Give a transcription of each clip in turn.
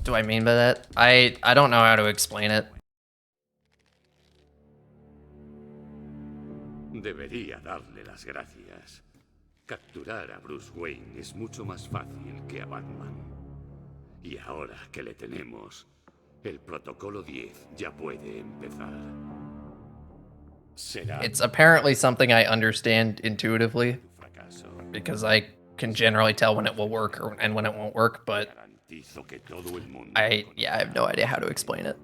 do I mean by that? I don't know how to explain it. Debería darle las gracias. Capturar a Bruce Wayne es mucho más fácil que a Batman. Y ahora que le tenemos, el protocolo 10 ya puede empezar. It's apparently something I understand intuitively, because I can generally tell when it will work and when it won't work, but I have no idea how to explain it.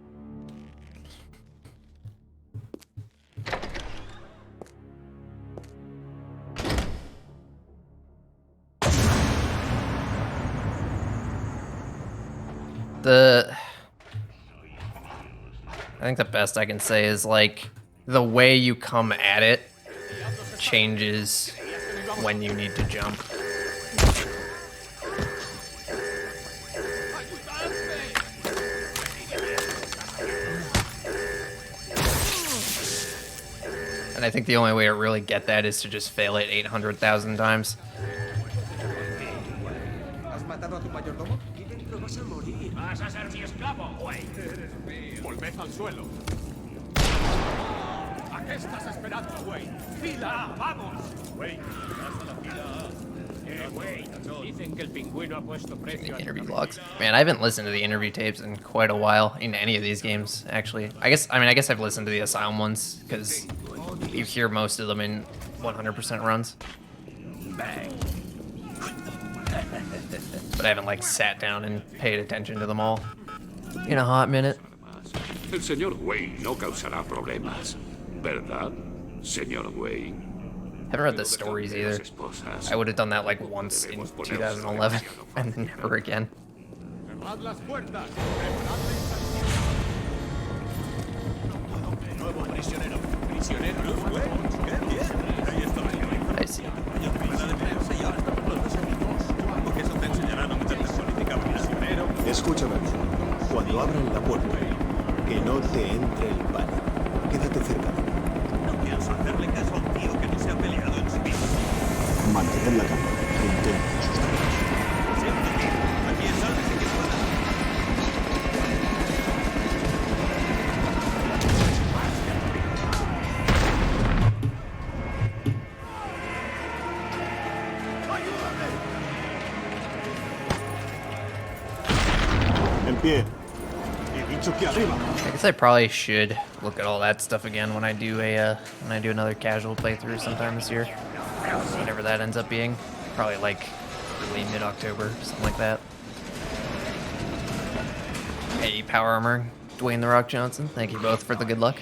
I think the best I can say is, like, the way you come at it changes when you need to jump. And I think the only way to really get that is to just fail it 800,000 times. ¿Has matado a tu mayordomo? Aquí dentro vas a morir. Vas a ser mi esclavo, güey. Eres mío. Volved al suelo. ¿A qué estás esperando, güey? ¡Fila! ¡Vamos! Güey, vas a la fila. Güey, dicen que el pingüino ha puesto precio. Interview logs. Man, I haven't listened to the interview tapes in quite a while in any of these games, actually. I guess I've listened to the Asylum ones, because you hear most of them in 100% runs. But I haven't, like, sat down and paid attention to them all in a hot minute. El señor Wayne no causará problemas, ¿verdad, señor Wayne? Haven't read the stories either. I would have done that like once in 2011 and never again. I see. Escúchame, cuando abran la puerta, que no te entre el pánico. Quédate cerca. No pienso hacerle caso a un tío que no se ha peleado en su vida. Mantener la calma. Intenta asustar. Siento, tío. Aquí es sálvese que pueda. En pie. He dicho que arriba. I guess I probably should look at all that stuff again when I do another casual playthrough sometime this year. Whatever that ends up being. Probably like early mid-October, something like that. Hey, Power Armor, Dwayne The Rock Johnson, thank you both for the good luck.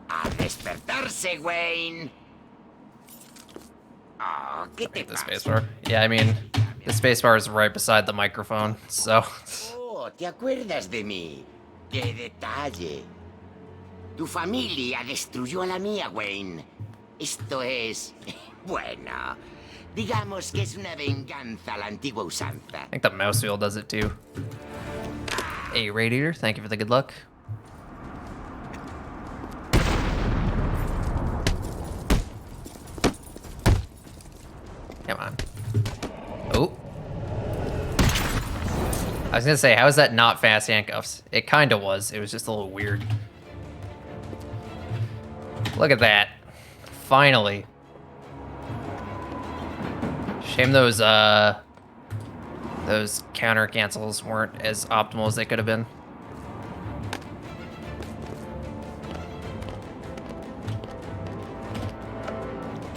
A despertarse, Wayne. Oh, ¿qué te The pasa? spacebar. Yeah, I mean, the spacebar is right beside the microphone, so. Oh, ¿te acuerdas de mí? ¡Qué detalle! Tu familia destruyó a la mía, Wayne. Esto es... bueno, digamos que es una venganza a la antigua usanza. I think the mouse wheel does it too. Hey, Radiator, thank you for the good luck. Come on. Oh. I was gonna say, how is that not fast handcuffs? It kinda was. It was just a little weird. Look at that. Finally. Shame those counter cancels weren't as optimal as they could have been.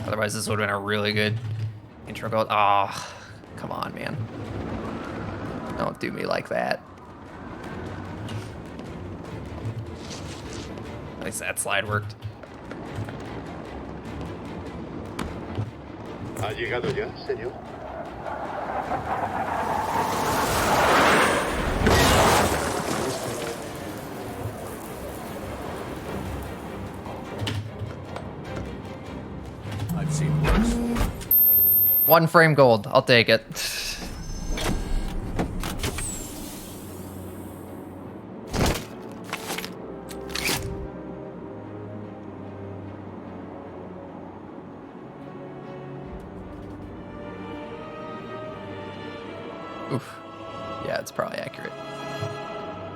Otherwise, this would have been a really good intro goal. Oh, come on, man. Don't do me like that. At least that slide worked. ¿Ha llegado ya, señor? I've seen worse. 1 frame gold. I'll take it. that's probably accurate.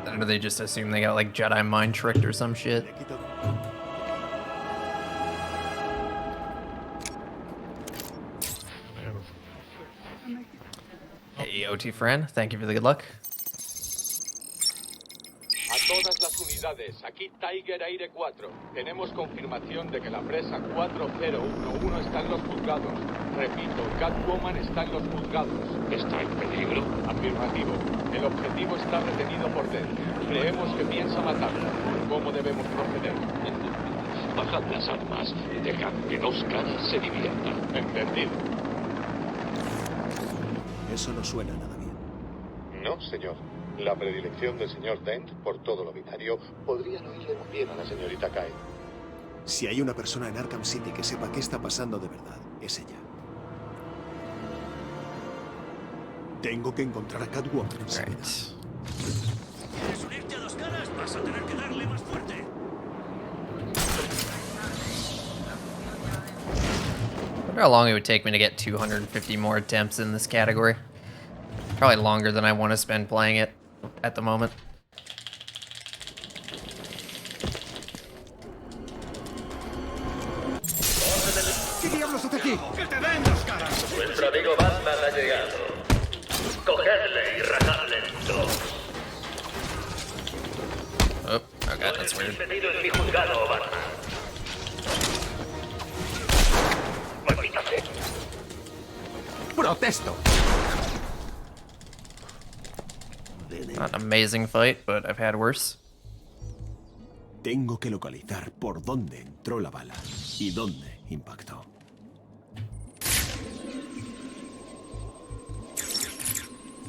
Or do they just assume they got like Jedi mind tricked or some shit? Le quito- Hey, OT friend, thank you for the good luck. A todas las unidades, aquí Tiger Aire 4. Tenemos confirmación de que la presa 4011 está en los juzgados. Repito, Catwoman está en los juzgados. ¿Está en peligro? Afirmativo. El objetivo está retenido por dentro. Creemos que piensa matarla. ¿Cómo debemos proceder? Bajad las armas y dejad que dos caras se diviertan. Entendido. Eso no suena nada bien. No, señor. La predilección del señor Dent por todo lo binario podría no irle muy bien a la señorita Kyle. Si hay una persona en Arkham City que sepa qué está pasando de verdad, es ella. Tengo que encontrar a Catwoman enseguida. ¿Quieres unirte a dos caras? Vas a tener que darle más fuerte. I wonder how long it would take me to get 250 more attempts in this category. Probably longer than I want to spend playing it at the moment. ¿Qué diablos hace aquí? ¡Que te den dos caras! Nuestro amigo Batman ha llegado. Cogedle y rajadle en dos. Oh, okay, that's weird. Despedido en mi juzgado, Batman. Maldita sea. ¡Protesto! Not an amazing fight, but I've had worse. Tengo que localizar por dónde entró la bala y dónde impactó.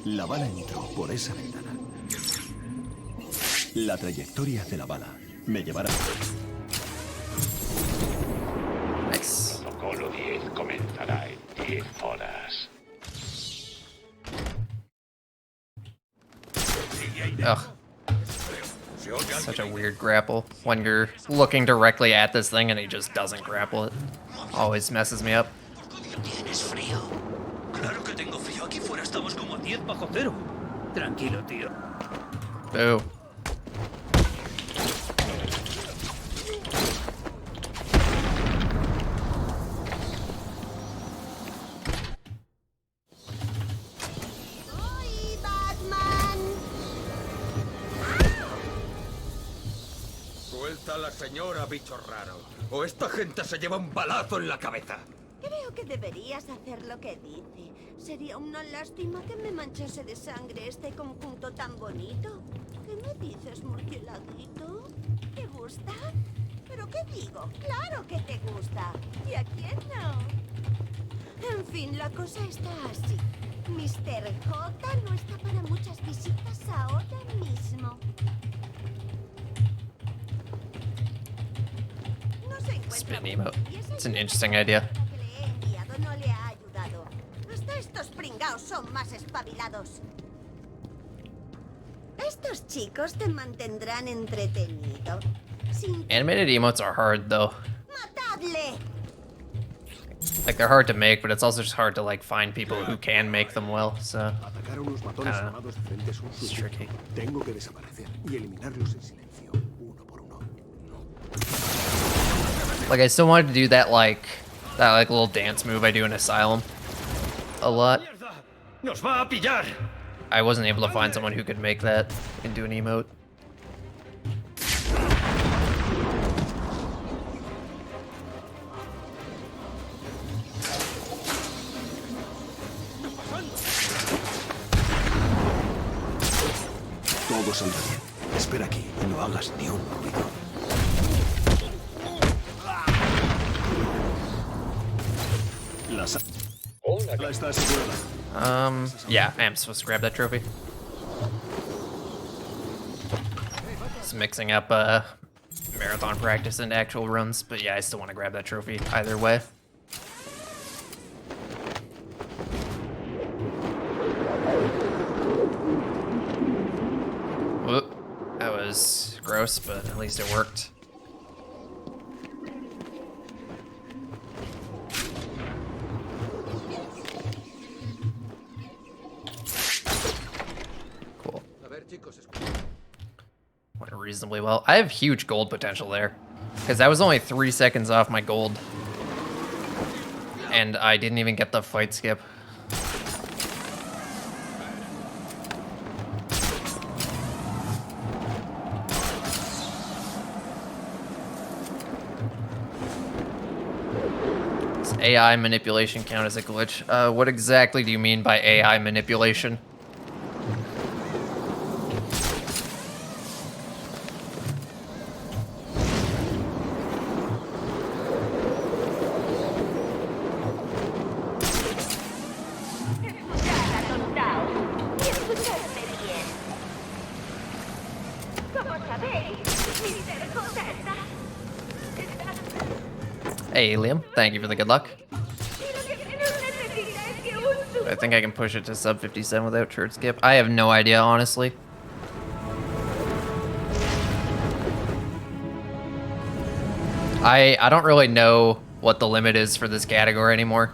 La bala entró por esa ventana. La trayectoria de la bala me llevará. Nice. Protocolo 10 comenzará en 10 horas. Ugh. Such a weird grapple when you're looking directly at this thing and he just doesn't grapple it. Always messes me up. Tienes frío. Claro que tengo frío. Aquí fuera estamos como a 10 bajo cero. Tranquilo, tío. Boo. ¡Soy Batman! Suelta a la señora, bicho raro. O esta gente se lleva un balazo en la cabeza. Creo que deberías hacer lo que dice. Sería una lástima que me manchase de sangre este conjunto tan bonito. ¿Qué me dices, murcielaguito? ¿Te gusta? ¿Pero qué digo? ¡Claro que te gusta! ¿Y a quién no? En fin, la cosa está así. Mr. J no está para muchas visitas ahora mismo. No se encuentra Spin muy emote. bien, y esa It's an ayuda interesting idea. que le he enviado no le ha ayudado. Hasta estos pringaos son más espabilados. Estos chicos te mantendrán entretenido. Sin Animated emotes are hard though. ¡matadle! Like they're hard to make, but it's also just hard to like find people who can make them well. So Atacar a unos matones Ah, armados de frente es un it's suicidio. tricky. Tengo que desaparecer y eliminarlos en silencio, uno por uno. like I still wanted to do that like little dance move I do in Asylum a lot. ¡Mierda! ¡Nos va a pillar! I wasn't able to find someone who could make that into an emote. Todo saldrá bien. Espera aquí y no hagas ni un ruido. La está asegurada. Yeah, I am supposed to grab that trophy. Just mixing up marathon practice and actual runs, but yeah, I still want to grab that trophy either way. Whoop. That was gross, but at least it worked. Went reasonably well. I have huge gold potential there, because I was only 3 seconds off my gold, and I didn't even get the fight skip. Does AI manipulation count as a glitch? What exactly do you mean by AI manipulation? Hey, Liam, thank you for the good luck. I think I can push it to sub 57 without church skip. I have no idea, honestly. I don't really know what the limit is for this category anymore.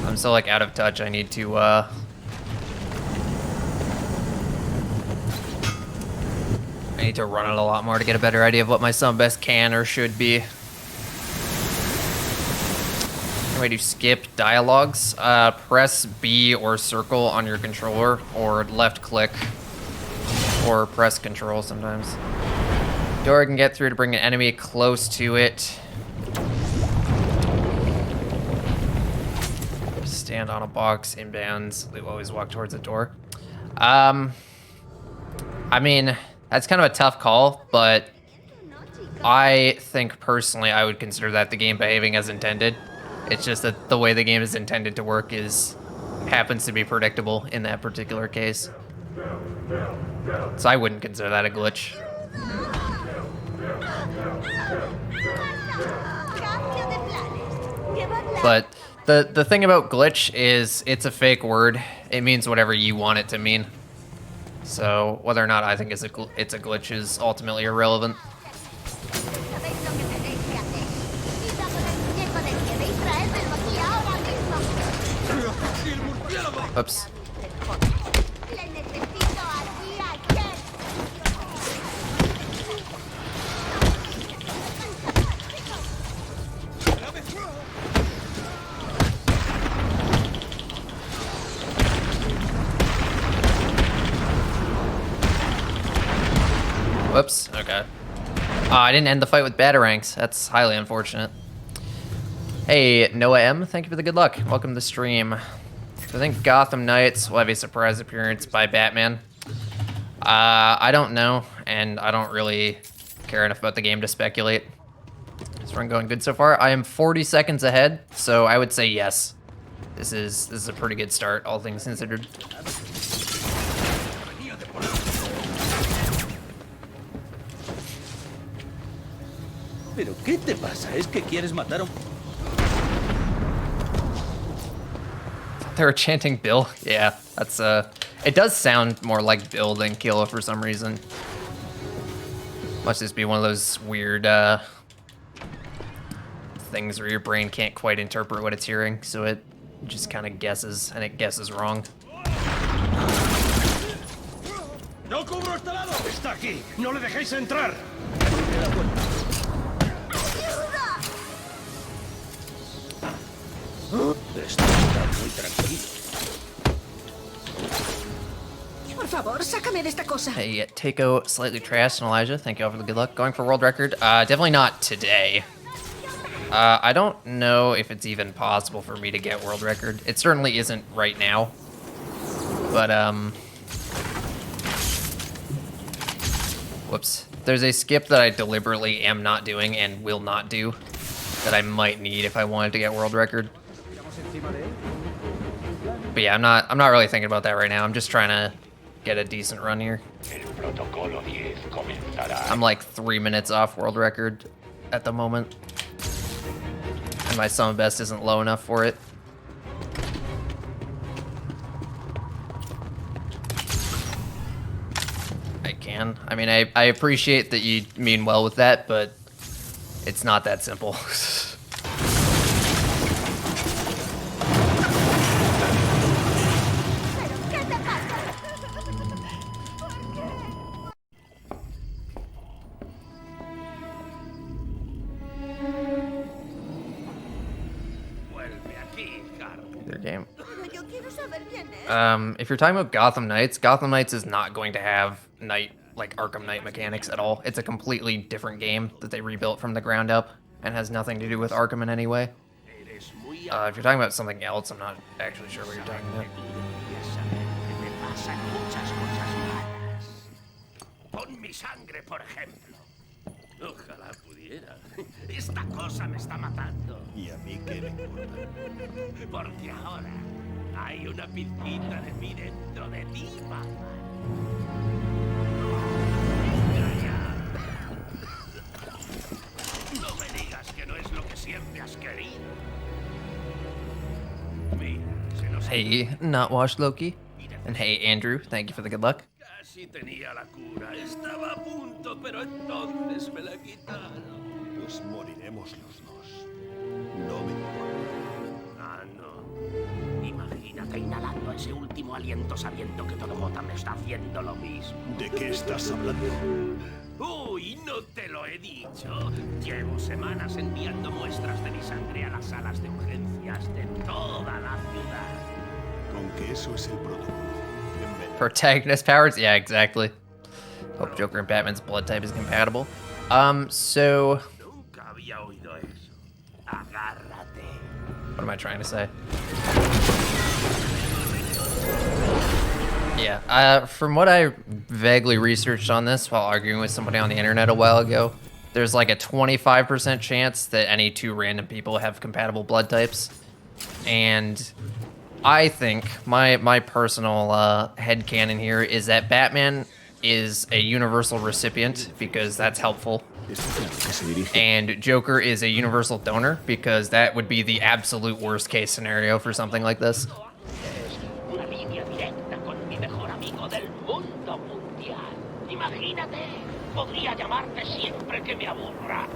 I'm so like out of touch. I need to I need to run it a lot more to get a better idea of what my sub best can or should be. How do I do skip dialogues? Press B or circle on your controller, or left click, or press control sometimes. Door can get through to bring an enemy close to it. Stand on a box, inbounds. We always walk towards the door. I mean, that's kind of a tough call, but I think personally I would consider that the game behaving as intended. It's just that the way the game is intended to work happens to be predictable in that particular case. So I wouldn't consider that a glitch. But the thing about glitch is it's a fake word. It means whatever you want it to mean. So whether or not I think it's a glitch is ultimately irrelevant. Oops. Whoops, okay. I didn't end the fight with batarangs. That's highly unfortunate. Hey, Noah M, thank you for the good luck. Welcome to the stream. So I think Gotham Knights will have a surprise appearance by Batman. I don't know, and I don't really care enough about the game to speculate. This run going good so far. I am 40 seconds ahead, so I would say yes. This is a pretty good start, all things considered. ¿Pero qué te pasa? ¿Es que quieres matar a un... They were chanting Bill? Yeah, that's it does sound more like Bill than Kill for some reason. Must just be one of those weird things where your brain can't quite interpret what it's hearing, so it just kind of guesses, and it guesses wrong. ¡No cubro este lado! ¡Está aquí! ¡No le dejéis entrar! Esto está muy tranquilo. Por favor, sácame de esta cosa. Hey, Takeo, slightly trashed, and Elijah, thank you all for the good luck. Going for world record? Definitely not today. I don't know if it's even possible for me to get world record. It certainly isn't right now. But, whoops. There's a skip that I deliberately am not doing and will not do that I might need if I wanted to get world record. But yeah, I'm not really thinking about that right now. I'm just trying to get a decent run here. I'm like 3 minutes off world record at the moment. And my summon best isn't low enough for it. I mean, I appreciate that you mean well with that, but it's not that simple. If you're talking about Gotham Knights is not going to have Arkham Knight mechanics at all. It's a completely different game that they rebuilt from the ground up and has nothing to do with Arkham in any way. If you're talking about something else, I'm not actually sure what you're talking about. Con mi sangre, por ejemplo. Ojalá pudiera. Esta cosa me está matando. ¿Y a mí qué me importa? Porque ahora hay una pizquita de mí dentro de ti, Batman. No me digas que no es lo que siempre has querido. Mira, se nos... Hey, not washed Loki. And hey, Andrew, thank you for the good luck. Casi tenía la cura. Estaba a punto, pero entonces me la quitaron. Pues moriremos los dos. No me importa. Ah, no. Imagínate inhalando ese último aliento sabiendo que todo Gotham está haciendo lo mismo. ¿De qué estás hablando? Uy, no te lo he dicho. Llevo semanas enviando muestras de mi sangre a las salas de urgencias de toda la ciudad. Con que eso es el protocolo. Protagonist powers? Yeah, exactly. Hope Joker and Batman's blood type is compatible. So... Nunca había oído eso. Agárrate. What am I trying to say? Yeah, from what I vaguely researched on this while arguing with somebody on the internet a while ago, there's like a 25% chance that any two random people have compatible blood types. And I think my personal headcanon here is that Batman is a universal recipient because that's helpful. And Joker is a universal donor because that would be the absolute worst case scenario for something like this. Una línea directa con mi mejor amigo del mundo mundial. Imagínate, podría llamarte siempre que me aburra.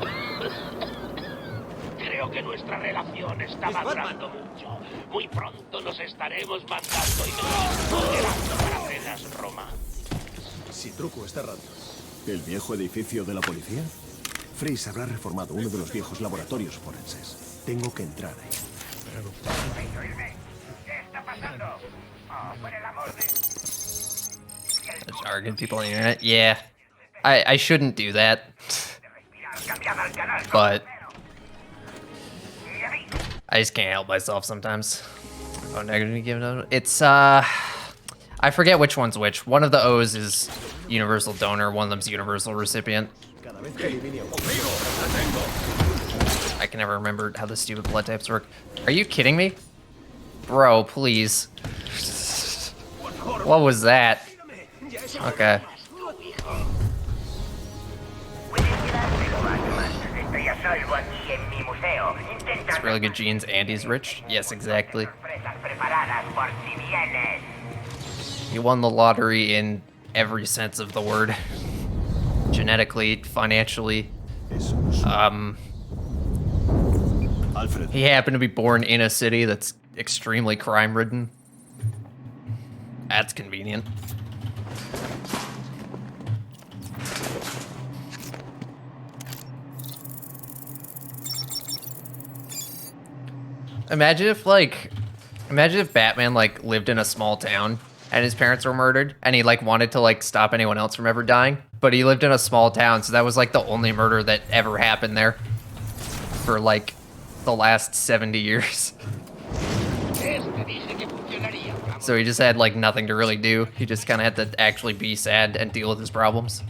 Creo que nuestra relación está madurando mucho. Muy pronto nos estaremos mandando y moderando para cenas románticas. Si Truco está errando. ¿El viejo edificio de la policía? Freeze habrá reformado uno de los viejos laboratorios forenses. Tengo que entrar ahí. ¿Qué está pasando? Oh, por el amor de... Just arguing people on the internet. Yeah, I shouldn't do that. But I just can't help myself sometimes. Oh, negative given. It's I forget which one's which. One of the O's is universal donor, one of them's universal recipient. I can never remember how the stupid blood types work. Are you kidding me? Bro, please. What was that? Okay. It's really good genes. Andy's rich. Yes, exactly. He won the lottery in every sense of the word. Genetically, financially. He happened to be born in a city that's extremely crime-ridden. That's convenient. Imagine if Batman lived in a small town and his parents were murdered and he wanted to stop anyone else from ever dying, but he lived in a small town, so that was the only murder that ever happened there for the last 70 years. So he just had nothing to really do. He just kind of had to actually be sad and deal with his problems.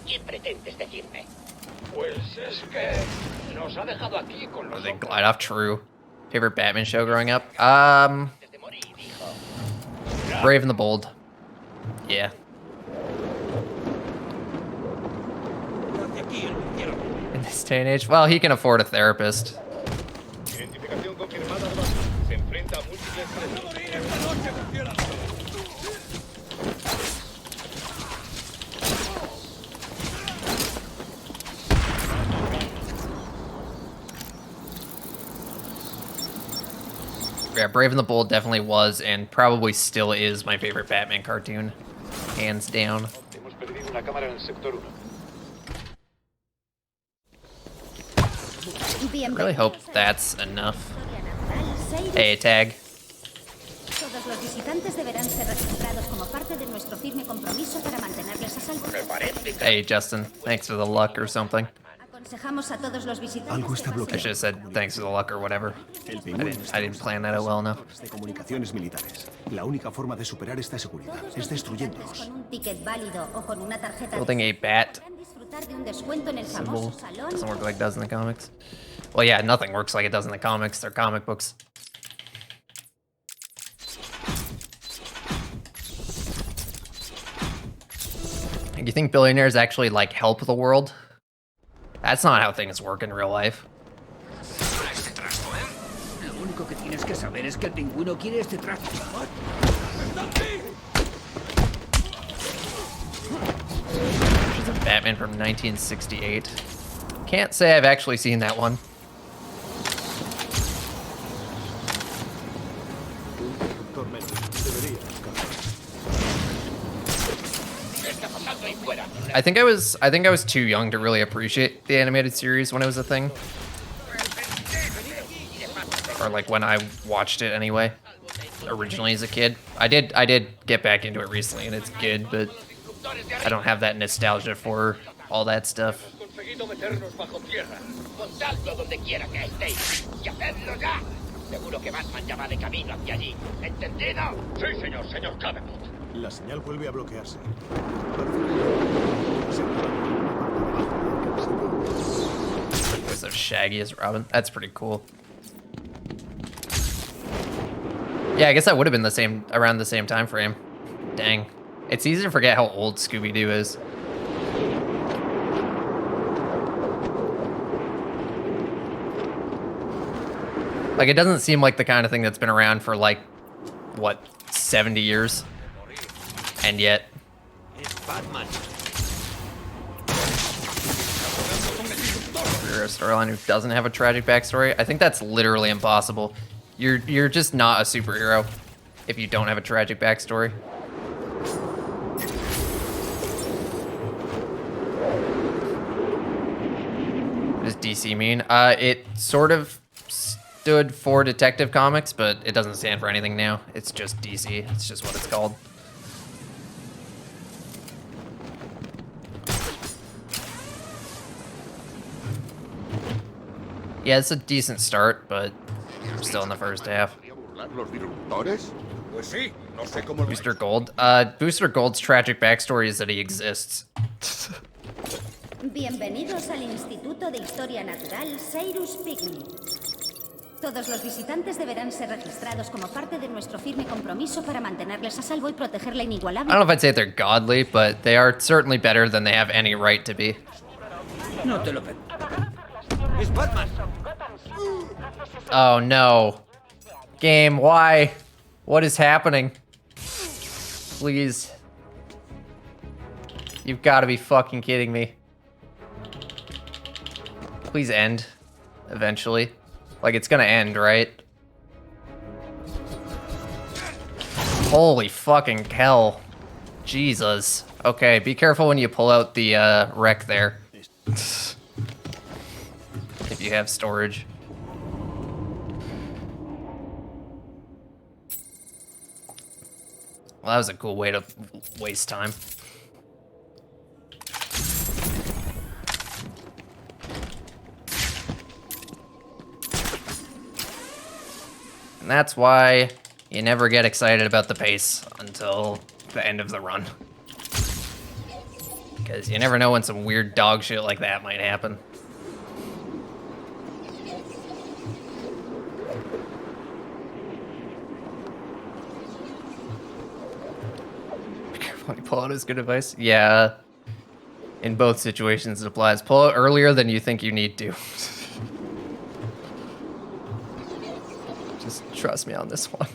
¿Qué pretendes decirme? Pues es que nos ha dejado aquí con los... They glide off. True. Favorite Batman show growing up? Brave and the Bold. Yeah. In this day and age, well, he can afford a therapist. Identificación confirmada. Se enfrenta a múltiples presos. Yeah, Brave and the Bold definitely was and probably still is my favorite Batman cartoon. Hands down. Hemos perdido una cámara en el sector 1. I really hope that's enough. Hey, tag. Todos los visitantes deberán ser registrados como parte de nuestro firme compromiso para mantenerles a salvo. Hey, Justin. Thanks for the luck or something. Aconsejamos a todos los visitantes. Algo está I bloqueado. should have said thanks for the luck or whatever. I didn't plan that out well enough. De comunicaciones militares. La única forma de superar esta seguridad es destruyéndolos. Con un ticket válido o con una tarjeta Building a bat disfrutar de un descuento en el symbol famoso salón. doesn't work like it does in the comics. Well, yeah, nothing works like it does in the comics. They're comic books. You think billionaires actually, like, help the world? That's not how things work in real life. Lo único que tienes que saber es que el pingüino quiere este traje. There's a Batman from 1968. Can't say I've actually seen that one. I think I was too young to really appreciate the animated series when it was a thing. Or like when I watched it anyway. Originally as a kid. I did get back into it recently and it's good, but I don't have that nostalgia for all that stuff. La señal vuelve a bloquearse. Voice of Shaggy as Robin. That's pretty cool. Yeah, I guess that would have been around the same time frame. Dang. It's easy to forget how old Scooby-Doo is. Like, it doesn't seem like the kind of thing that's been around for, like, what, 70 years? And yet... You're a storyline who doesn't have a tragic backstory? I think that's literally impossible. You're just not a superhero if you don't have a tragic backstory. What does DC mean? It sort of stood for Detective Comics, but it doesn't stand for anything now. It's just DC. It's just what it's called. Yeah, it's a decent start, but I'm still in the first half. Booster Gold. Booster Gold's tragic backstory is that he exists. Bienvenidos al Instituto de Historia Natural Cyrus Pigny. Todos los visitantes deberán ser registrados como parte de nuestro firme compromiso para mantenerles a salvo y proteger la inigualable. I don't know if I'd say they're godly, but they are certainly better than they have any right to be. No te lo Es Batman. Oh no. Game, why? What is happening? Please. You've got to be fucking kidding me. Please end. Eventually. Like, it's gonna end, right? Holy fucking hell. Jesus. Okay, be careful when you pull out the wreck there. If you have storage. Well, that was a cool way to waste time. And that's why you never get excited about the pace until the end of the run. Because you never know when some weird dog shit like that might happen. When you pull out is good advice. Yeah. In both situations it applies. Pull out earlier than you think you need to. Just trust me on this one.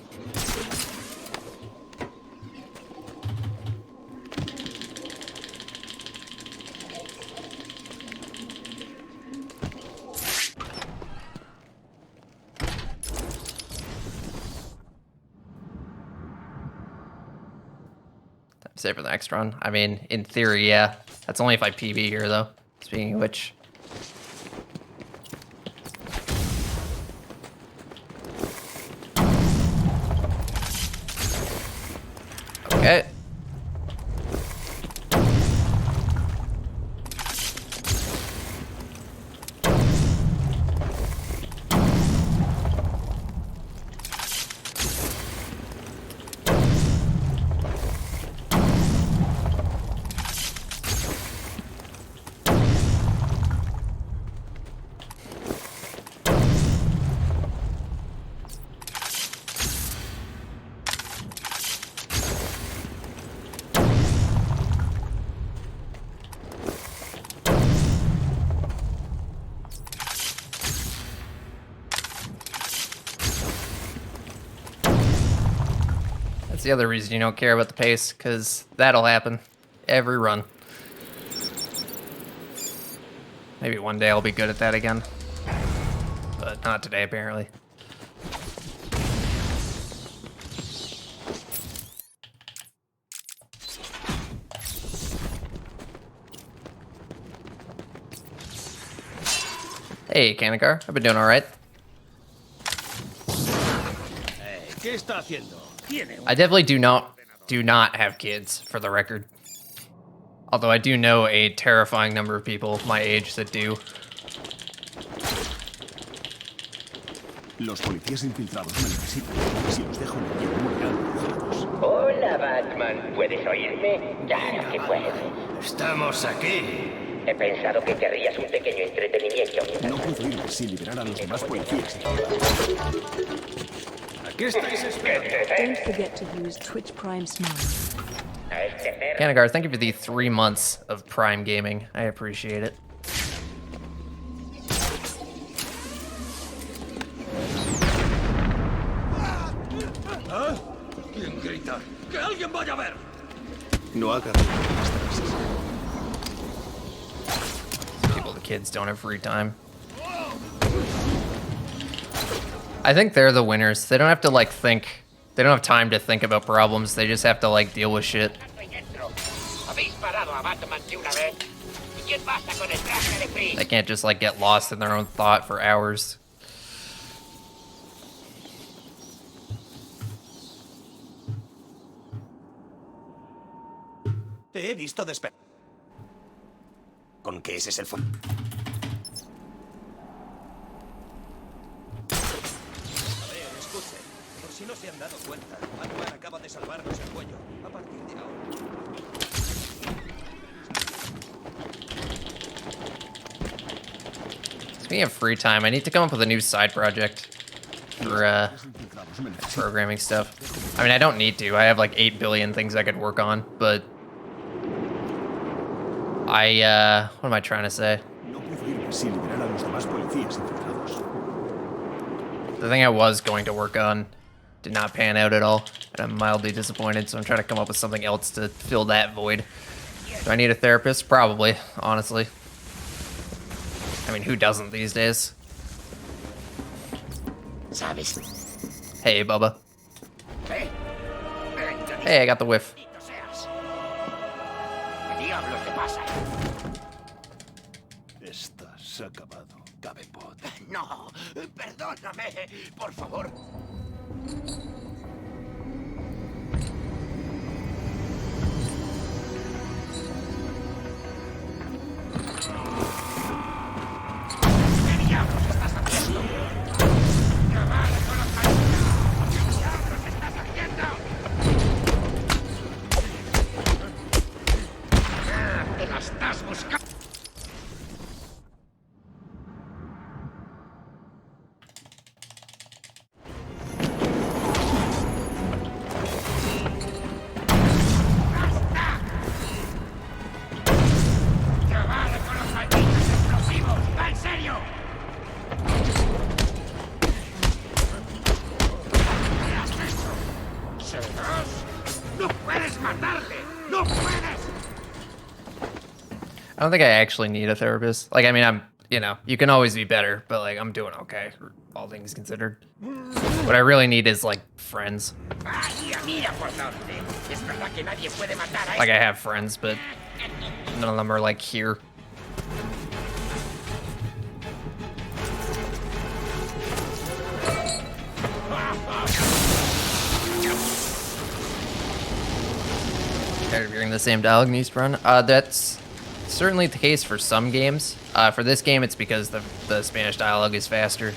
Save for the next run. I mean, in theory, yeah. That's only if I PB here, though. Speaking of which. That's the other reason you don't care about the pace, because that'll happen every run. Maybe one day I'll be good at that again. But not today, apparently. Hey, Kanikar. I've been doing alright. ¿Qué está haciendo? I definitely do not have kids, for the record. Although I do know a terrifying number of people my age that do. Los policías infiltrados me necesitan. Si los dejo en el hielo, morirán congelados. Hola, Batman. ¿Puedes oírme? Claro que puedo. Estamos aquí. He pensado que querrías un pequeño entretenimiento. No puedo irme sin liberar a los demás policías. ¿A qué estáis esperando? Don't forget to use Twitch Prime Smile. Kanikar, thank you for the 3 months of Prime Gaming. I appreciate it. ¿Ah? ¿Quién grita? ¡Que alguien vaya a ver! No hagas ruido en las terrazas. People, the kids don't have free time. I think they're the winners. They don't have to, like, think. They don't have time to think about problems. They just have to, like, deal with shit. They can't just, like, get lost in their own thought for hours. Te he visto despertar. ¿Con qué ese es el fondo? A ver, escuchen. Por si no se han dado cuenta, Batman acaba de salvarnos el cuello. A partir de ahora. Speaking of free time, I need to come up with a new side project for programming stuff. I mean, I don't need to. I have like 8 billion things I could work on, but what am I trying to say? The thing I was going to work on did not pan out at all, and I'm mildly disappointed, so I'm trying to come up with something else to fill that void. Do I need a therapist? Probably, honestly. I mean, who doesn't these days? Hey, Bubba. Hey, I got the whiff. Estás acabado, Gabepot. No, perdóname, por favor. ¿Qué diablos estás haciendo? ¡Que vale con los malditos! ¿Qué diablos estás haciendo? ¡Te la estás buscando! I don't think I actually need a therapist. Like, I mean, you can always be better, but like, I'm doing okay, all things considered. What I really need is like friends. Like, I have friends, but none of them are like here. Tired of hearing the same dialogue in Speedrun? That's certainly the case for some games. For this game, it's because the Spanish dialogue is faster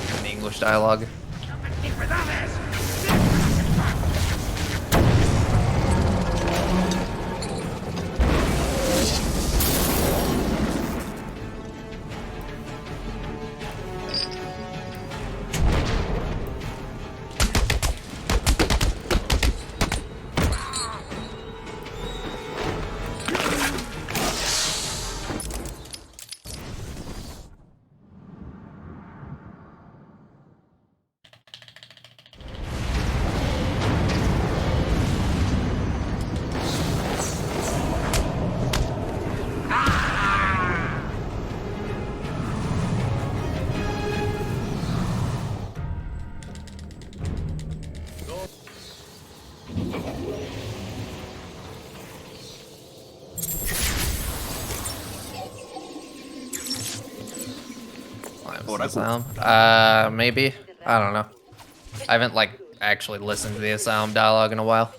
than the English dialogue. Asylum? Maybe. I don't know. I haven't like actually listened to the Asylum dialogue in a while.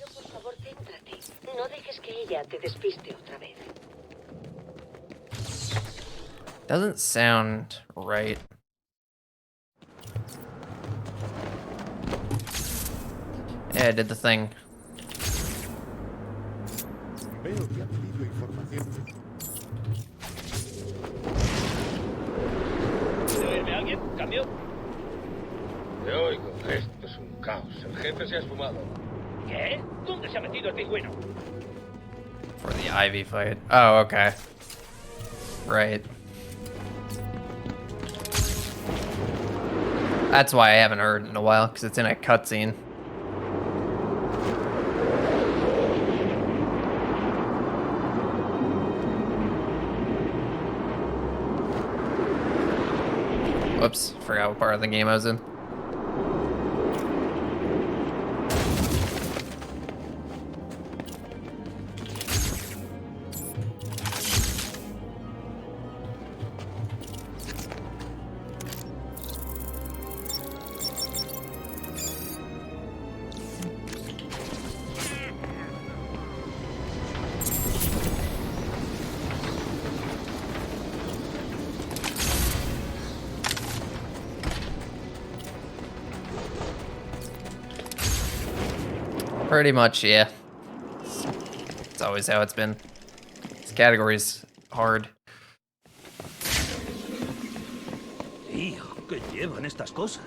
Doesn't sound right. Yeah, I did the thing. Veo que ha pedido información. ¿Puede oírme alguien? ¿Cambio? Te oigo. Esto es un caos. El jefe se ha esfumado. ¿Qué? ¿Dónde se ha metido el pingüino? For the Ivy fight. Oh, okay. Right. That's why I haven't heard in a while, because it's in a cutscene. Whoops, forgot what part of the game I was in. Pretty much, yeah. It's always how it's been. This category's hard. Tío, ¿qué llevan estas cosas?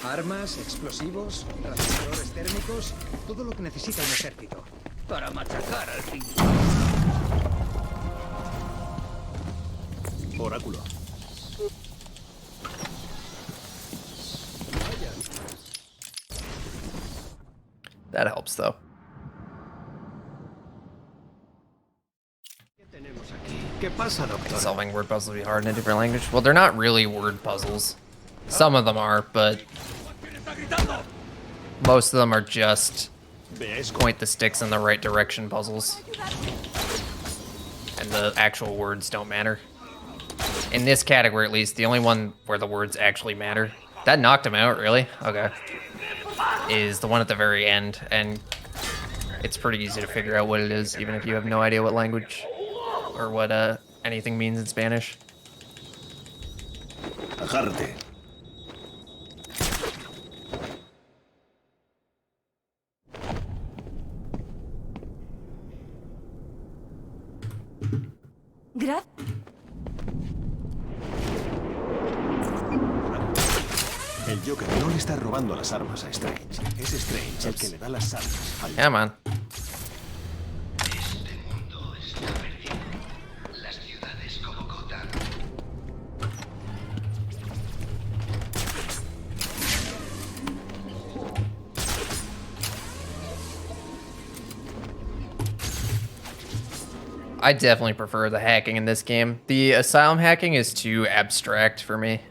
Armas, explosivos, rastreadores térmicos, todo lo que necesita un ejército. Para machacar al fin. Oráculo. That helps, though. ¿Qué pasa, doctor? Solving word puzzles would be hard in a different language. Well, they're not really word puzzles. Some of them are, but most of them are just point the sticks in the right direction puzzles. And the actual words don't matter. In this category, at least, the only one where the words actually matter. That knocked him out, really? Okay. Is the one at the very end, and it's pretty easy to figure out what it is, even if you have no idea what language or what anything means in Spanish. Agárrate. El Joker no le está robando las armas a Strange. Es Strange el que le da las armas al... Yeah, man. Este mundo está perdido. Las ciudades como Gotham. I definitely prefer the hacking in this game. The Asylum hacking is too abstract for me.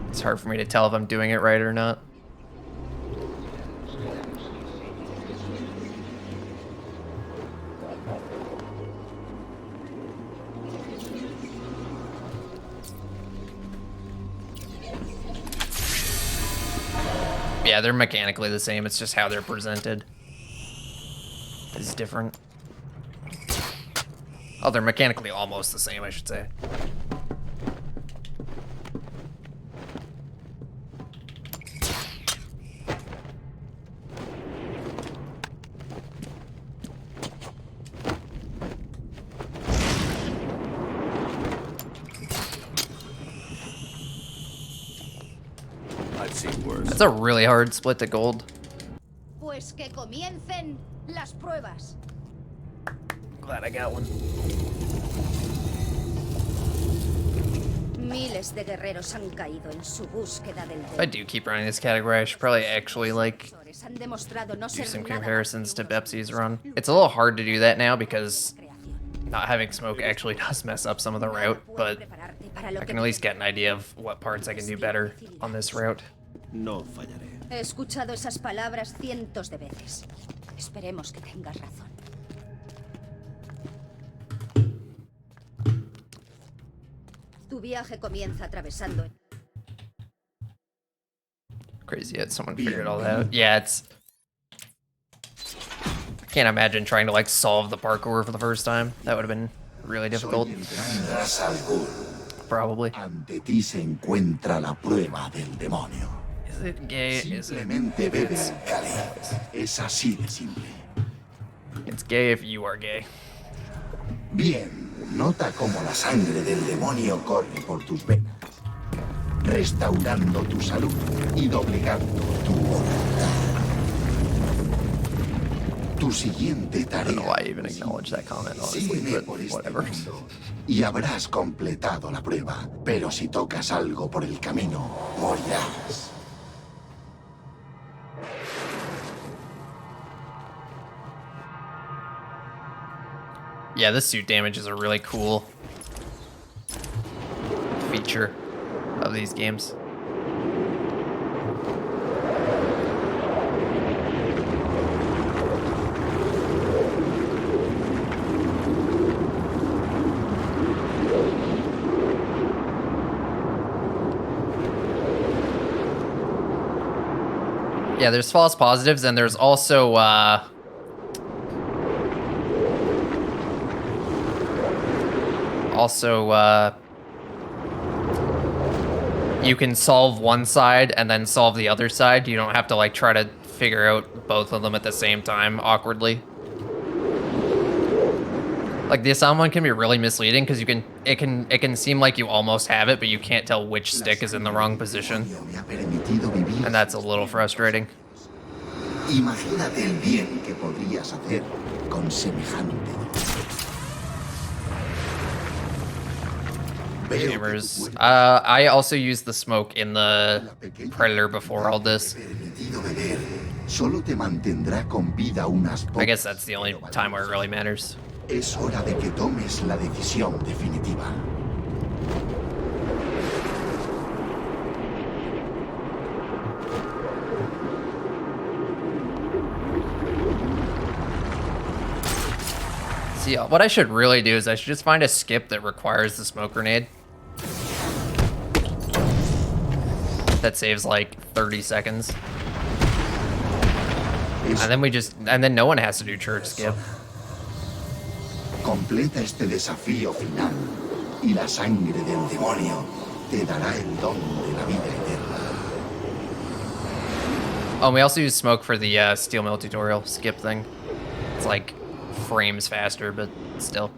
It's hard for me to tell if I'm doing it right or not. Yeah, they're mechanically the same. It's just how they're presented is different. Oh, they're mechanically almost the same, I should say. That's a really hard split to gold. Pues que comiencen las pruebas. Glad I got one. Miles de guerreros han caído en su búsqueda del If I do keep running this category, I should probably actually like han demostrado no do ser some nada. comparisons to Bepsi's run. It's a little hard to do that now because not having smoke actually does mess up some of the route, but I can at least get an idea of what parts I can do better on this route. No fallaré. He escuchado esas palabras cientos de veces. Esperemos que tengas razón. Tu viaje comienza atravesando. Crazy that someone figured all that out. Yeah, it's... I can't imagine trying to like solve the parkour for the first time. That would have been really difficult. Probably. Ante ti se encuentra la prueba del demonio. Is it gay? Simplemente bebe el cáliz. Es así de simple. It's gay if you are gay. Bien, nota cómo la sangre del demonio corre por tus venas, restaurando tu salud y doblegando tu voluntad. Tu siguiente tarea. I don't know why I even acknowledge that comment, honestly, but whatever. Y habrás completado la prueba, pero si tocas algo por el camino, morirás. Yeah, this suit damage is a really cool feature of these games. Yeah, there's false positives, and there's also you can solve one side and then solve the other side. You don't have to like try to figure out both of them at the same time awkwardly. Like the asylum one can be really misleading because it can seem like you almost have it, but you can't tell which stick is in the wrong position. And that's a little frustrating. Imagínate el bien que podrías hacer con semejante. Gamers. I also used the smoke in the Predator before all this. Solo te mantendrá con vida unas I guess that's the only time where it really matters. Es hora de que tomes la decisión definitiva. See, what I should really do is I should just find a skip that requires the smoke grenade. That saves like 30 seconds. And then no one has to do church skip. Completa este desafío final y la sangre del demonio te dará el don de la vida eterna. Oh, and we also use smoke for the steel mill tutorial skip thing. It's like frames faster, but still.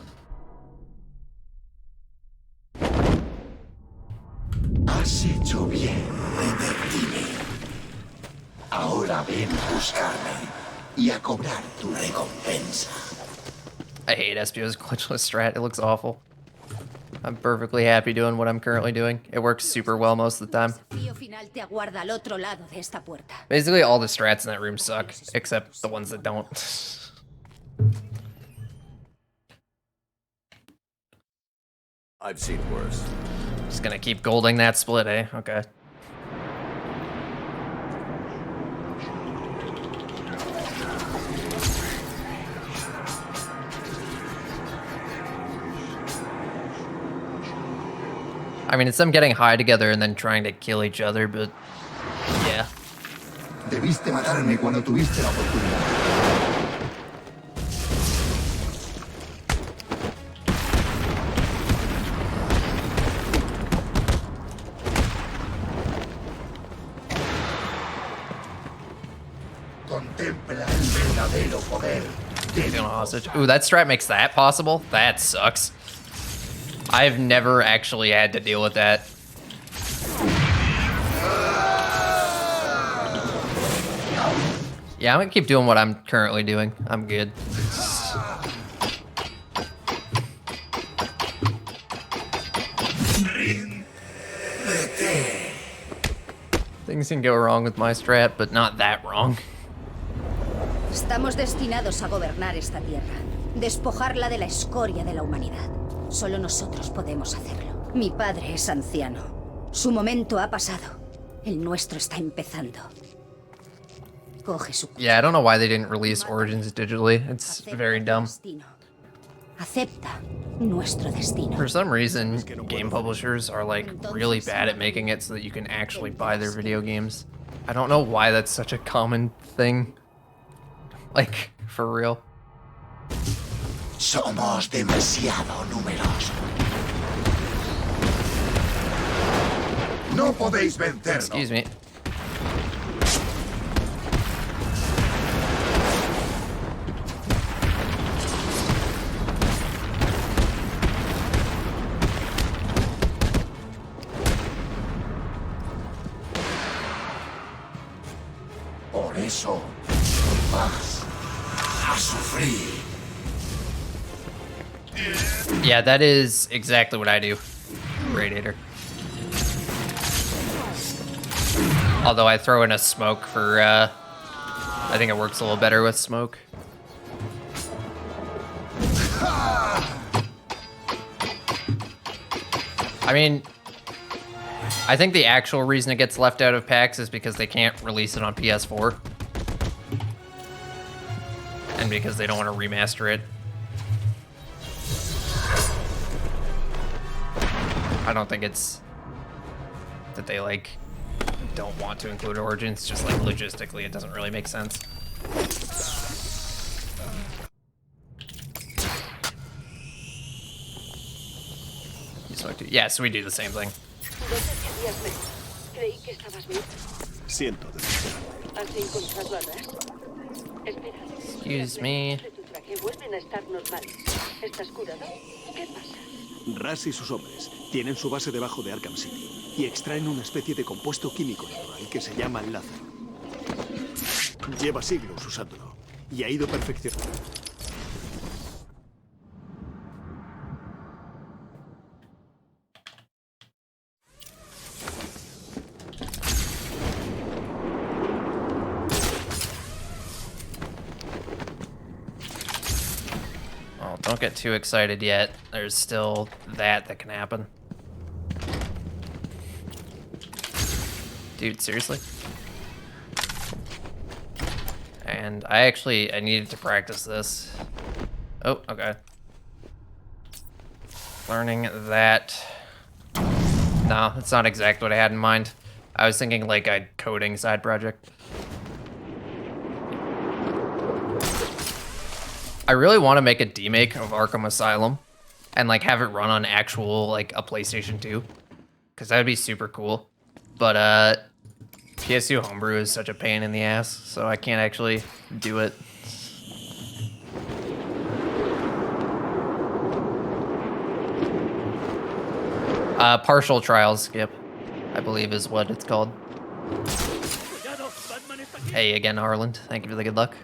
Has hecho bien, detective. Ahora ven a buscarme y a cobrar tu recompensa. I hate SPO's glitchless strat. It looks awful. I'm perfectly happy doing what I'm currently doing. It works super well most of the time. Basically, all the strats in that room suck, except the ones that don't. I've seen worse. Just gonna keep golding that split, eh? Okay. I mean, it's them getting high together and then trying to kill each other, but yeah. Debiste matarme cuando tuviste la oportunidad. Contempla el verdadero poder. Feeling hostage. Ooh, that strat makes that possible? That sucks. I've never actually had to deal with that. Yeah, I'm gonna keep doing what I'm currently doing. I'm good. Things can go wrong with my strat, but not that wrong. Estamos destinados a gobernar esta tierra, despojarla de la escoria de la humanidad. Solo nosotros podemos hacerlo. Mi padre es anciano. Su momento ha pasado. El nuestro está empezando. Coge su... Yeah, I don't know why they didn't release Origins digitally. It's very dumb. Acepta nuestro destino. For some reason, game publishers are like really bad at making it so that you can actually buy their video games. I don't know why that's such a common thing. Like, for real. Somos demasiado numerosos. No podéis vencernos. Excuse me. Por eso vas a sufrir. Yeah, that is exactly what I do. Radiator. Although I throw in a smoke for, I think it works a little better with smoke. I mean, I think the actual reason it gets left out of packs is because they can't release it on PS4. And because they don't want to remaster it. I don't think it's that they, like, don't want to include Origins, just, like, logistically it doesn't really make sense. Yeah, so we do the same thing. Siento Excuse me. Ras y sus hombres tienen su base debajo de Arkham City y extraen una especie de compuesto químico natural que se llama lázaro. Lleva siglos usándolo y ha ido perfeccionando. Don't get too excited yet. There's still that can happen. Dude, seriously? And I needed to practice this. Oh, okay. Learning that. No, that's not exactly what I had in mind. I was thinking like a coding side project. I really want to make a demake of Arkham Asylum and like have it run on actual like a PlayStation 2 because that would be super cool. But PS2 Homebrew is such a pain in the ass, so I can't actually do it. Partial trials skip, I believe is what it's called. Hey again, Harland. Thank you for the good luck.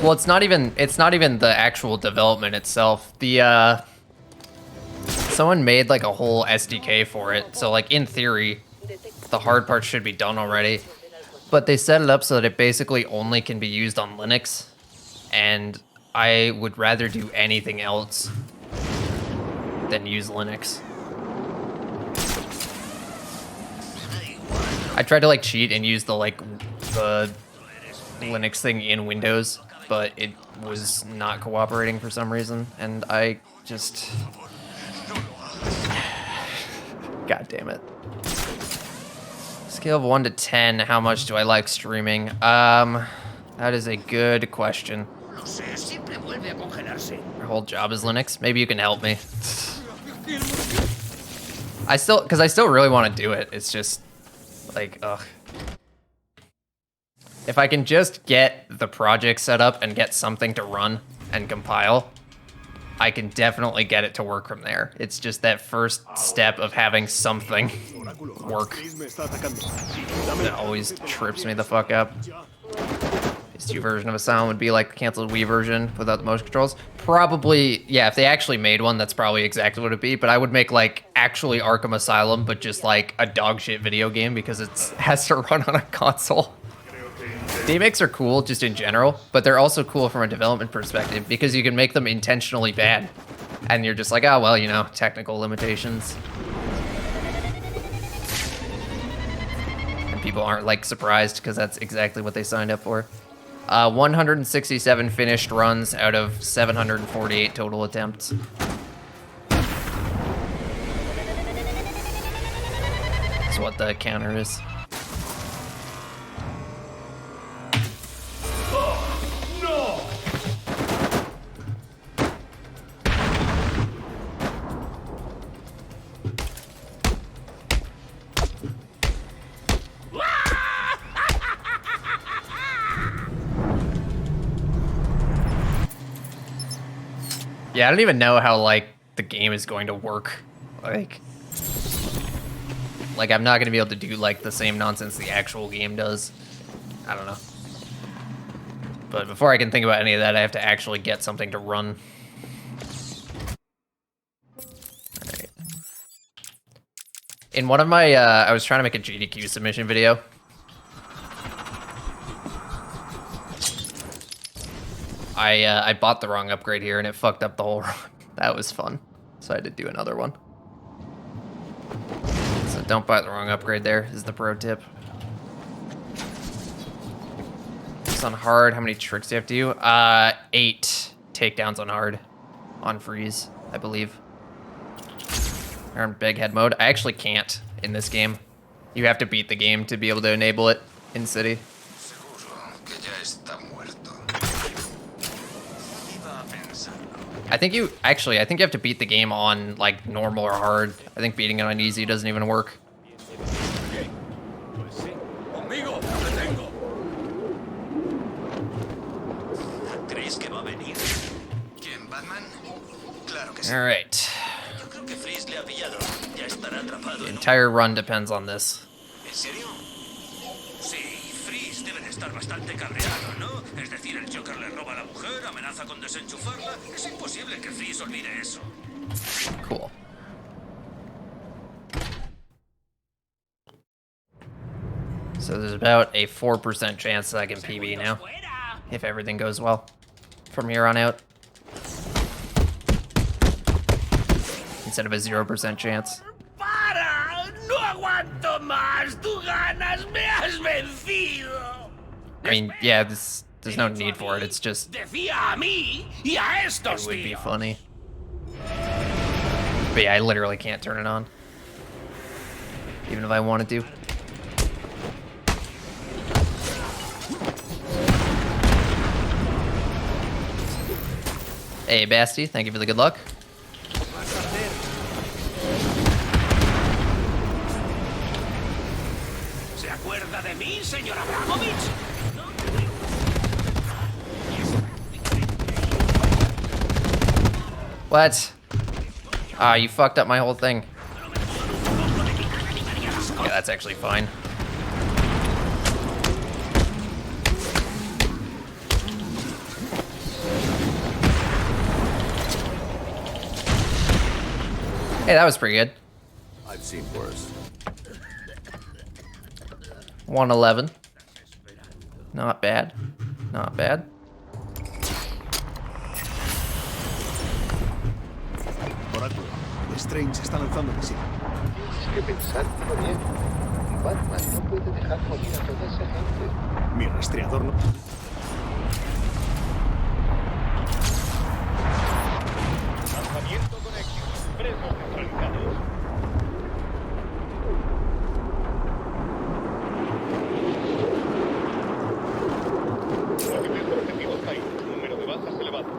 Well, it's not even the actual development itself. The someone made like a whole SDK for it. So like in theory, the hard part should be done already. But they set it up so that it basically only can be used on Linux. And I would rather do anything else than use Linux. I tried to like cheat and use the Linux thing in Windows, but it was not cooperating for some reason, and I just... God damn it. Scale of 1 to 10, how much do I like streaming? That is a good question. Your whole job is Linux? Maybe you can help me. Because I still really want to do it. It's just, like, ugh. If I can just get the project set up and get something to run and compile, I can definitely get it to work from there. It's just that first step of having something work that always trips me the fuck up. PS2 version of Asylum would be like the canceled Wii version without the motion controls. Probably, yeah, if they actually made one, that's probably exactly what it'd be. But I would make like actually Arkham Asylum, but just like a dog shit video game because it has to run on a console. Demakes are cool just in general, but they're also cool from a development perspective because you can make them intentionally bad. And you're just like, oh, well, you know, technical limitations. people aren't like surprised because that's exactly what they signed up for. 167 finished runs out of 748 total attempts. That's what the counter is. Yeah, I don't even know how, like, the game is going to work. Like, I'm not going to be able to do, like, the same nonsense the actual game does. I don't know. But before I can think about any of that, I have to actually get something to run. Alright. In one of my, I was trying to make a GDQ submission video. I bought the wrong upgrade here and it fucked up the whole run. That was fun. So I had to do another one. So don't buy the wrong upgrade there, is the pro tip. It's on hard. How many tricks do you have to do? 8 takedowns on hard. On freeze, I believe. Or on big head mode. I actually can't in this game. You have to beat the game to be able to enable it in City. I think you have to beat the game on like normal or hard. I think beating it on easy doesn't even work. All right. The entire run depends on this. Estar bastante cabreado, ¿no? Es decir, el Joker le roba a la mujer, amenaza con desenchufarla. Es imposible que Freeze olvide eso. Cool. So there's about a 4% chance that I can PB now, if everything goes well from here on out. Instead of a 0% chance. ¡Para! ¡No aguanto más! ¡Tú ganas! ¡Me has vencido! I mean, yeah, there's no need for it. It's just, it would be funny. But yeah, I literally can't turn it on. Even if I wanted to. Hey, Basti, thank you for the good luck. ¿Se acuerda de mí, señor Abramovich? What? Ah, you fucked up my whole thing. Yeah, that's actually fine. Hey, that was pretty good. I've seen worse. 111. Not bad. Not bad. Oráculo, Strange está lanzando misiles. Tienes que pensártelo bien. Batman no puede dejar morir a toda esa gente. Mi rastreador no. Lanzamiento con éxito. Frenos neutralizados. Múltiples objetivos caídos. Número de bajas elevado.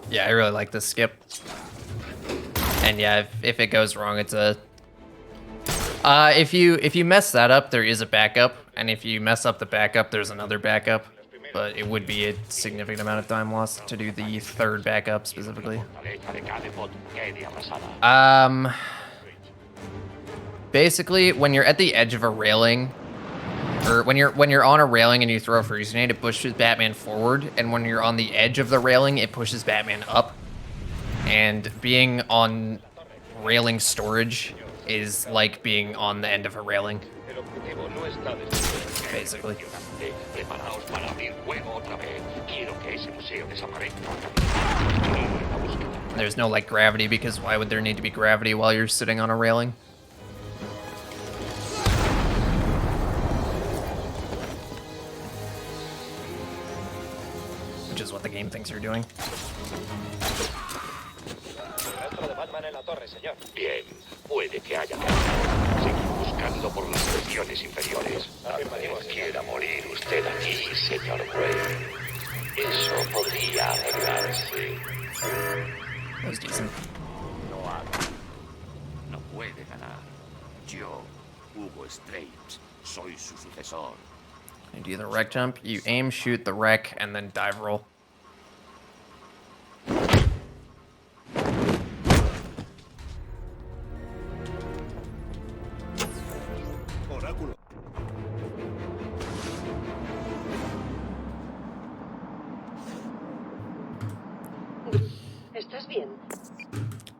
Yeah, I really like this skip. And yeah, if it goes wrong, it's a... if you mess that up, there is a backup. And if you mess up the backup, there's another backup. But it would be a significant amount of time lost to do the third backup specifically. Basically, when you're at the edge of a railing, or when you're on a railing and you throw a freeze grenade, it pushes Batman forward, and when you're on the edge of the railing, it pushes Batman up. And being on railing storage is like being on the end of a railing, basically. There's no like gravity, because why would there need to be gravity while you're sitting on a railing? Which is what the game thinks you're doing. Bien, puede que haya seguir buscando por las secciones inferiores. Al menos quiera morir usted aquí, señor Wayne. Eso podría arreglarse. That was decent. No puede ganar. Yo, Hugo Strange, soy su sucesor. You do the wreck jump, you aim, shoot the wreck, and then dive roll. ¿Estás bien?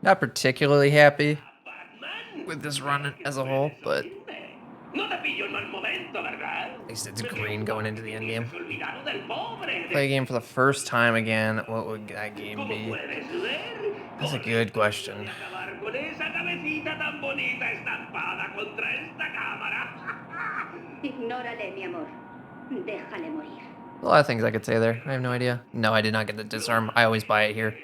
Not particularly happy with this run as a whole, but at least it's green going into the end game. Play a game for the first time again. What would that game be? That's a good question. Ignórale, mi amor. Déjale morir. A lot of things I could say there. I have no idea. No, I did not get the disarm. I always buy it here.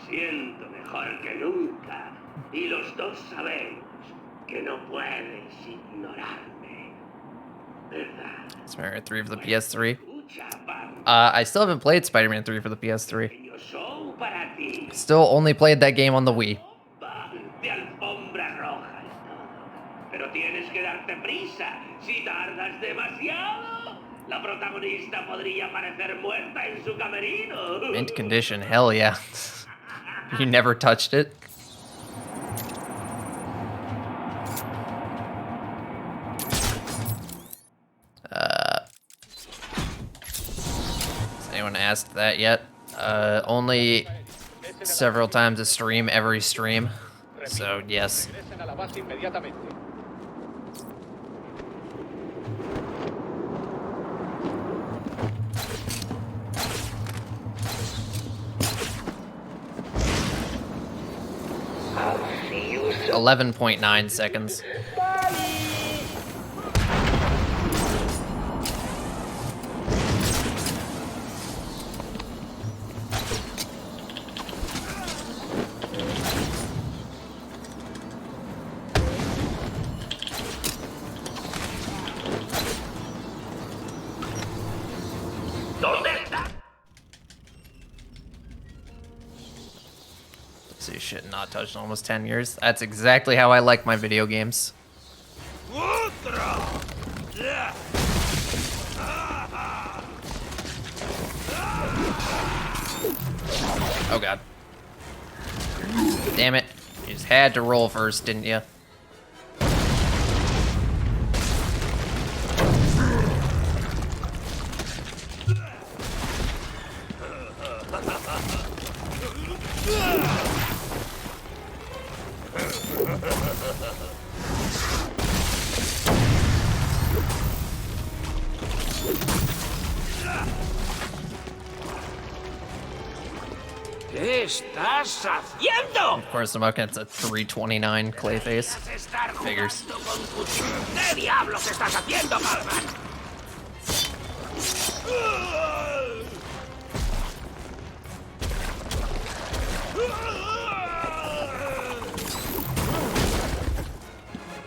Siento mejor que nunca. Y los dos sabemos que no puedes ignorarme. ¿Verdad? Spider-Man 3 for the PS3. I still haven't played Spider-Man 3 for the PS3. Still only played that game on the Wii. De alfombra roja y todo. Pero tienes que darte prisa. Si tardas demasiado, la protagonista podría aparecer muerta en su camerino. Mint condition, hell yeah. You never touched it? Has anyone asked that yet? Only several times a stream, every stream. So, yes. I'll see you soon. 11.9 seconds. See shit not touched in almost 10 years. That's exactly how I like my video games. Oh god. Damn it. You just had to roll first, didn't you? ¿Qué estás haciendo? Of course, I'm looking at a 329 clay face. Figures. ¿Qué diablos estás haciendo, Batman?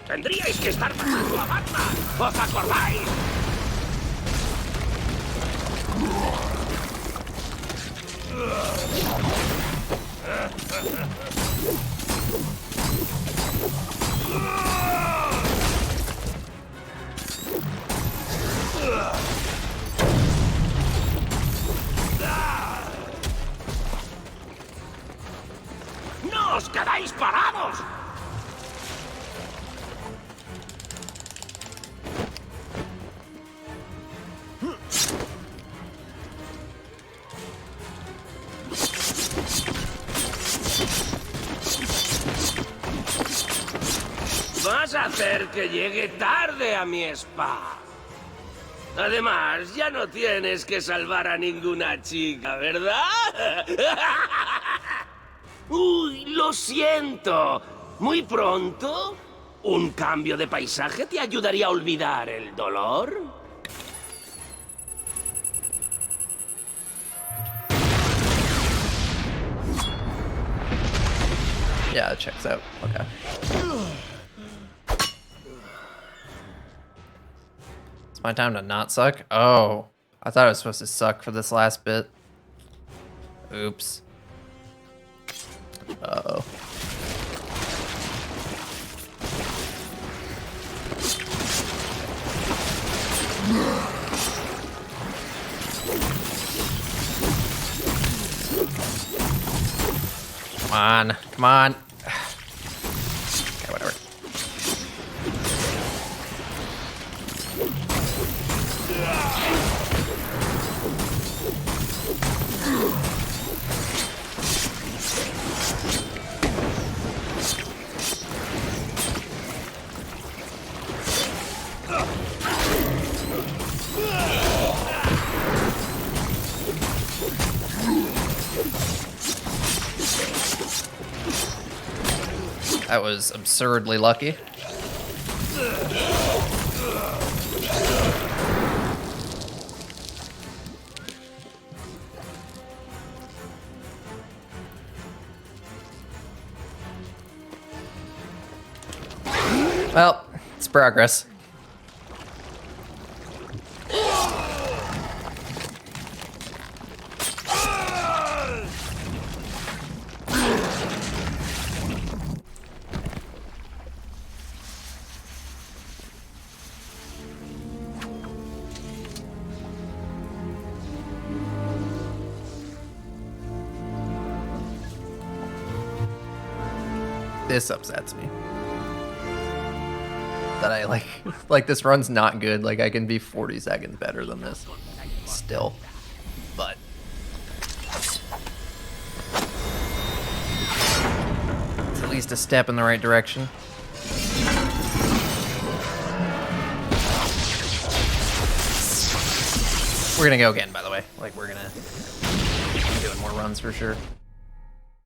Tendríais que estar matando a Batman. ¿Os acordáis? ¡No os quedáis parados! Vas a hacer que llegue tarde a mi spa. Además, ya no tienes que salvar a ninguna chica, ¿verdad? Uy, lo siento. Muy pronto, un cambio de paisaje te ayudaría a olvidar el dolor. Yeah, it checks out. Okay. It's my time to not suck? Oh. I thought I was supposed to suck for this last bit. Oops. Uh-oh. Come on. Come on. Okay, whatever. That was absurdly lucky. Well, it's progress. This upsets me. That I like this run's not good. Like I can be 40 seconds better than this still. But it's at least a step in the right direction. We're gonna go again, by the way. Like we're gonna be doing more runs for sure.